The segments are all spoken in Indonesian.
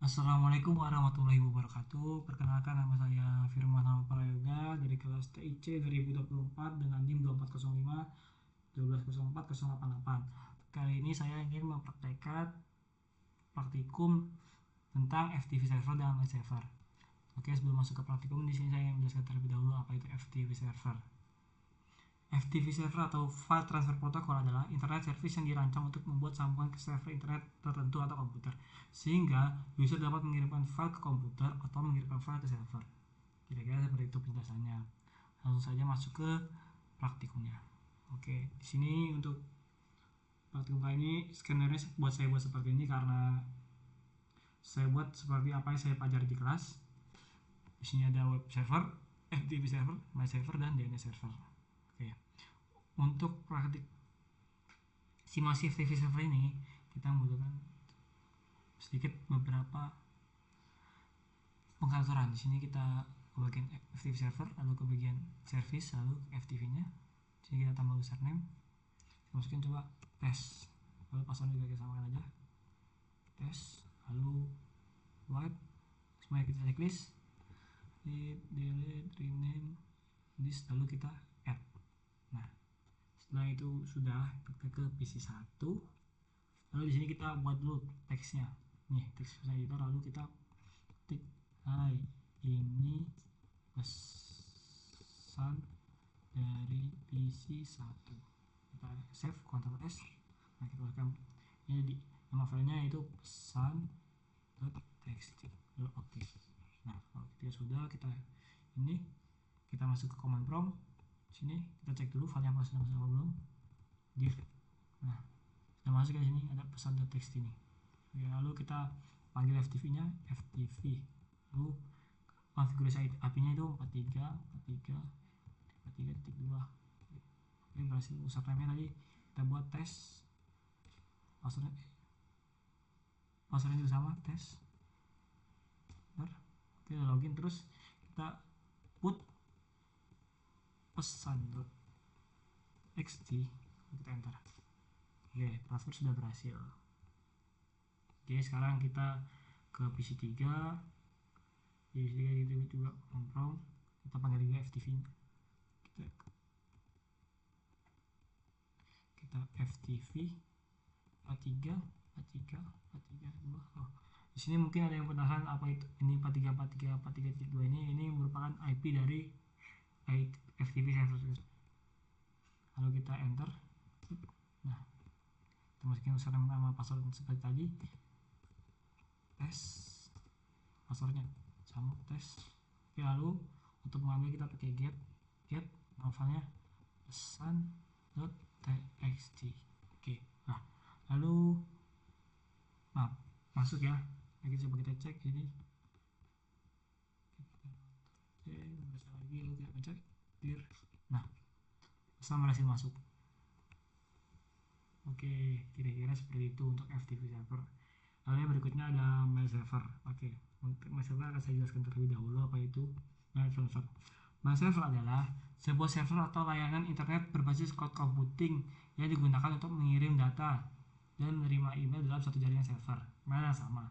Assalamualaikum warahmatullahi wabarakatuh. Perkenalkan, nama saya Firman Hama Prayoga dari kelas TIC 2024 dengan NIM 2405 1204088. Kali ini saya ingin mempraktekkan praktikum tentang FTP server dan My server. Oke, sebelum masuk ke praktikum, di sini saya ingin menjelaskan terlebih dahulu apa itu FTP server. FTP server atau File Transfer Protocol adalah internet service yang dirancang untuk membuat sambungan ke server internet tertentu atau komputer, sehingga user dapat mengirimkan file ke komputer atau mengirimkan file ke server. Kira-kira seperti itu penjelasannya. Langsung saja masuk ke praktikumnya. Oke, di sini untuk praktikum kali ini skenario saya buat seperti ini karena saya buat seperti apa yang saya pelajari di kelas. Di sini ada web server, FTP server, My server, dan DNS server. Oke. Untuk praktik simulasi FTP server ini kita membutuhkan sedikit beberapa pengaturan. Di sini kita ke bagian FTP server, lalu ke bagian service, lalu FTP-nya. Di sini kita tambah username. Kita masukin coba tes. Lalu password juga kita samakan aja. Tes, lalu white. Semuanya kita checklist. Delete, rename, this, lalu kita add. Nah, setelah itu sudah, kita ke PC 1. Lalu di sini kita buat dulu teksnya. Nih, teksnya itu lalu kita ketik hai, ini pesan dari PC 1. Kita save, Ctrl S. Nah, kita masukkan ini di nama filenya itu pesan.txt. Lalu oke. Nah, kalau kita sudah, kita ini kita masuk ke command prompt. Sini kita cek dulu filenya sudah masuk apa belum. Div. Nah, sudah masuk ke sini ada pesan.txt ini. Oke, lalu kita panggil FTP-nya FTP. Lalu konfigurasi IP-nya itu 43.43.2. Oke, berhasil. Username tadi kita buat tes. Passwordnya juga sama, tes. Bentar. Oke, login terus kita put pesan.txt, kita enter. Oke, transfer sudah berhasil. Oke, sekarang kita ke PC 3. Di PC 3 itu juga prompt. Kita panggil juga FTP. Kita FTP A3 2. Oh, di sini mungkin ada yang penasaran apa itu ini 43.43.43.2 ini merupakan IP dari FTP server. Lalu kita enter. Nah, kita masukin username sama password seperti tadi. Tes, passwordnya sama tes. Oke, lalu untuk mengambil kita pakai get novelnya pesan.txt. Oke, nah lalu masuk ya. Lagi coba kita cek ini. Kita lagi, lalu kita pencet dir. Nah, pesan berhasil masuk. Oke, kira-kira seperti itu untuk FTP server. Lalu yang berikutnya ada My server. Oke, untuk My server akan saya jelaskan terlebih dahulu apa itu My server. My server adalah sebuah server atau layanan internet berbasis cloud computing yang digunakan untuk mengirim data dan menerima email dalam satu jaringan server mana sama.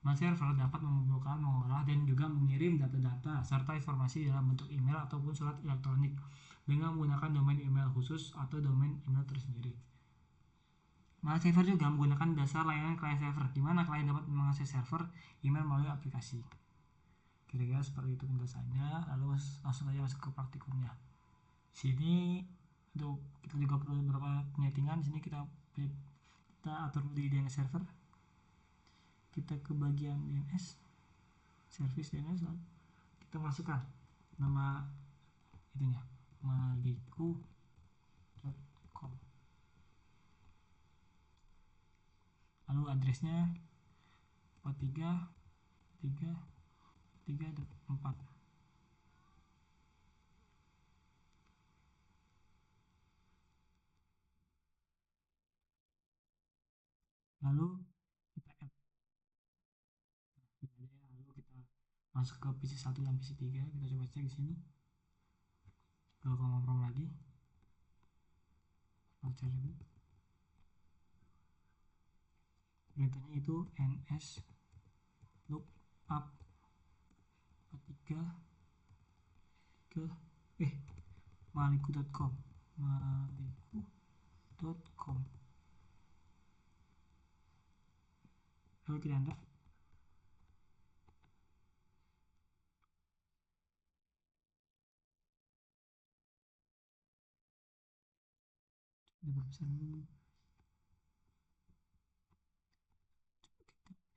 My server dapat mengumpulkan, mengolah, dan juga mengirim data-data serta informasi dalam bentuk email ataupun surat elektronik dengan menggunakan domain email khusus atau domain email tersendiri. My server juga menggunakan dasar layanan client server, di mana klien dapat mengakses server email melalui aplikasi. Kira-kira seperti itu penjelasannya. Lalu langsung saja masuk ke praktikumnya. Sini untuk kita juga perlu beberapa penyetingan. Sini kita atur di DNS server. Kita ke bagian DNS, service DNS, lalu kita masukkan nama itunya magiku.com. Lalu addressnya 43.3.4. Lalu kita add. Lalu kita masuk ke PC 1 dan PC 3. Kita coba cek di sini. Kalau ngomong lagi, baca lagi. Perintahnya itu ns loop maliku.com. maliku.com. Lalu kita enter. Diperbesar dulu.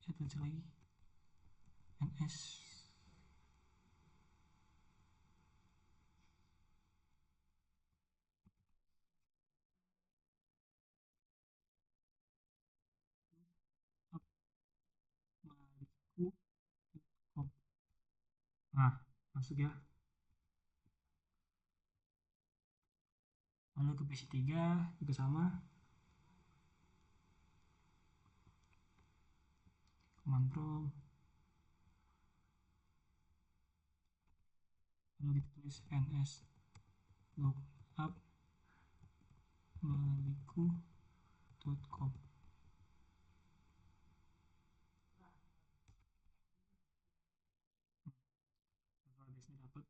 Kita baca lagi. NS. Maliku.com. Nah, masuk ya. Lalu ke PC3 juga sama. Command Prompt. Lalu kita tulis ns lookup maliku.com. Kalau di sini dapat.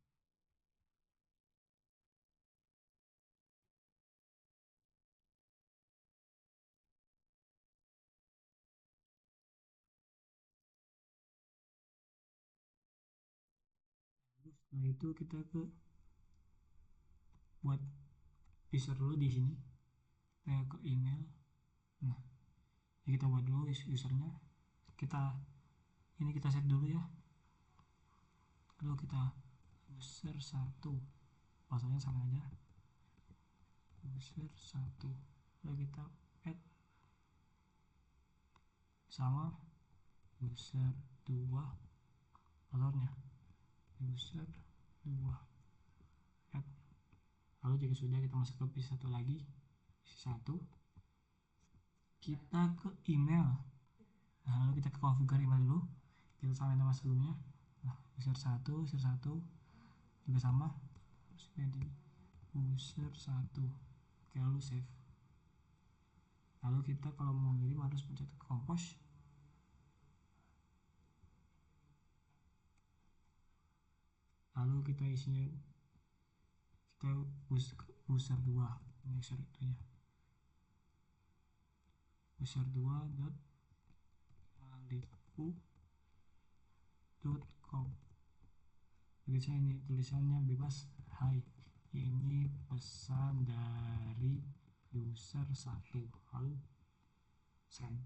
Lalu setelah itu kita buat user dulu di sini. Kita ke email. Nah, kita buat dulu usernya. Kita set dulu ya. Lalu kita user 1, passwordnya sama aja, user 1. Lalu kita add sama user 2, passwordnya user 2, add. Lalu jika sudah, kita masuk ke PC 1 lagi, PC 1, kita ke email. Nah, lalu kita ke configure email dulu, kita samain nama sebelumnya. Nah, user 1 juga sama, jadi user 1. Oke, lalu save. Lalu kita kalau mau ngirim harus pencet compose. Lalu kita isinya, kita user 2, ini user itunya, user 2 dot maliku.com. Ini tulisannya bebas, hai, ini pesan dari user 1. Lalu send.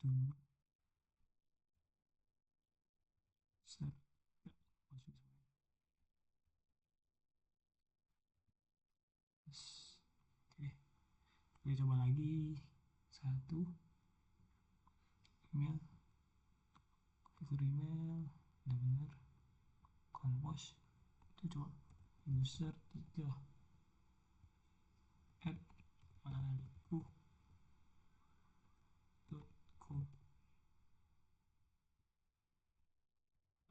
Email itu set. Oke, kita coba lagi. 1 email, fitur email, udah bener, compose. Itu coba user 3 at maliku.com.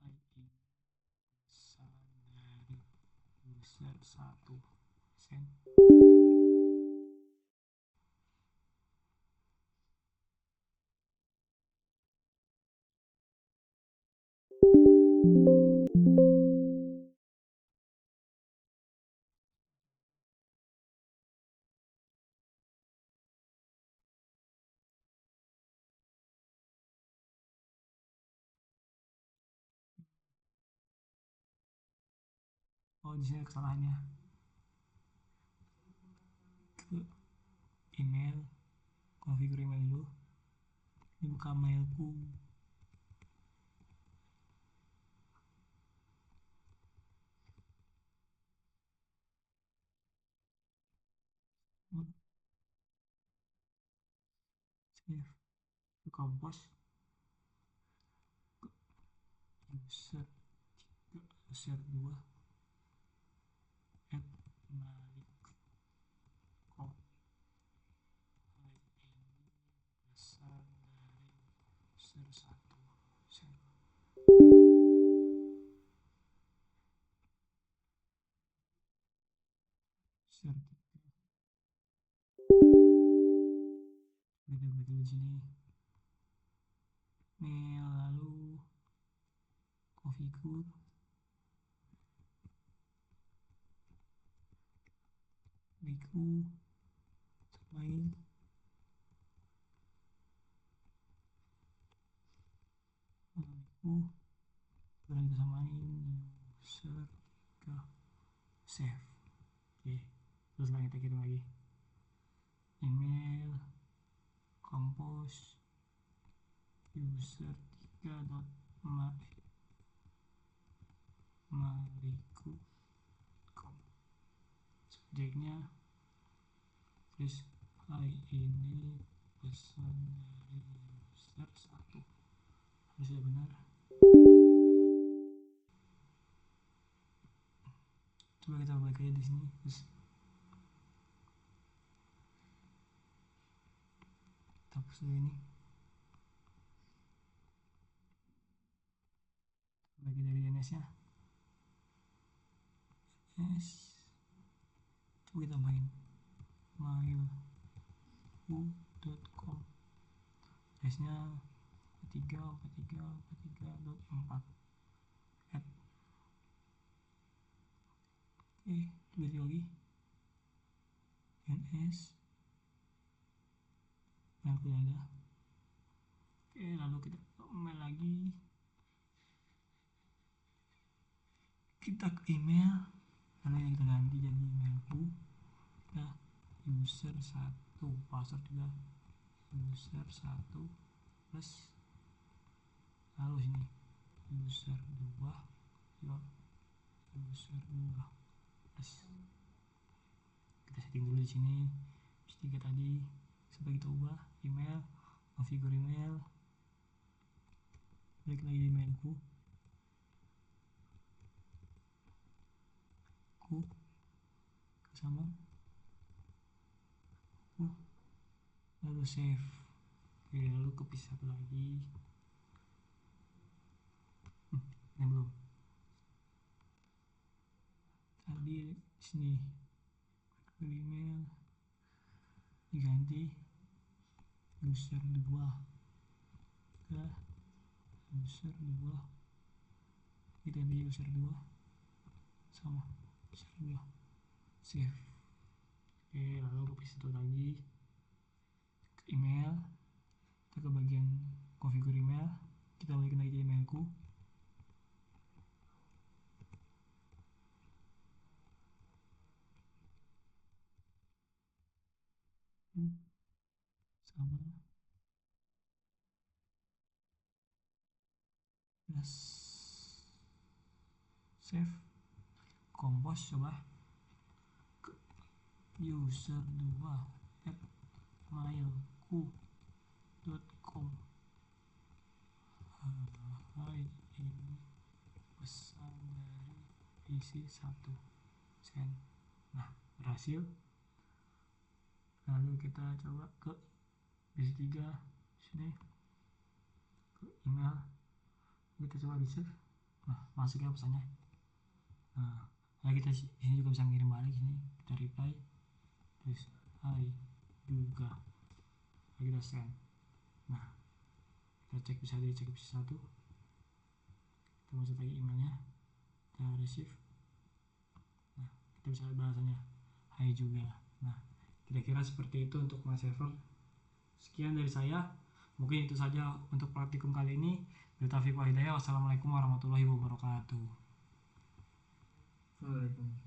ID pesan dari user 1, send. Oh, di sini kesalahannya, ke email, configure email dulu, ini buka mailku. Save to compose, user user 2 at malik.com. Hal ini besar dari user 1 sen. User 3 kita bagi di sini. Nih, lalu configure Biku samain Biku berarti samain user 3 save. Oke, terus kita kirim lagi email compose user 3.maliku.com. subjeknya terus hari ini pesan dari user 1 harus sudah benar. Coba kita balik aja di sini, terus kita hapus dulu ini. Bagi dari DNS nya DNS, coba kita tambahin mail.com, address nya 434343.4 at. Oke, tulis lagi DNS mail sudah ada. Oke, lalu kita mail lagi, kita ke email, lalu ini kita ganti jadi emailku ya user 1, password juga user 1 plus, lalu sini user 2 ya user 2 plus, kita setting dulu di sini 3 tadi. Sampai kita ubah email, configure email, balik lagi di emailku sama lalu save. Oke, lalu kepisah lagi. Ini belum. Tadi sini email diganti user 2 ke user 2, kita ganti user 2 sama user 2 save. Oke, lalu kepisah itu lagi ke email, kita ke bagian configure email, kita balikin lagi ke emailku sama plus save. Compose coba ke user 2 at mailku.com. Hai, ini pesan dari isi 1 sen. Nah, berhasil. Lalu kita coba ke isi 3 sini, ke email, kita coba bisa. Nah, masuknya pesannya. Nah, kita sini juga bisa ngirim balik, sini kita reply terus hai juga, kita send. Nah, kita cek, bisa dicek bisa 1, kita masuk lagi emailnya, kita receive. Nah, kita bisa lihat bahasanya hai juga. Nah, kira-kira seperti itu untuk MySaver. Sekian dari saya, mungkin itu saja untuk praktikum kali ini. Wassalamualaikum warahmatullahi wabarakatuh. Waalaikumsalam.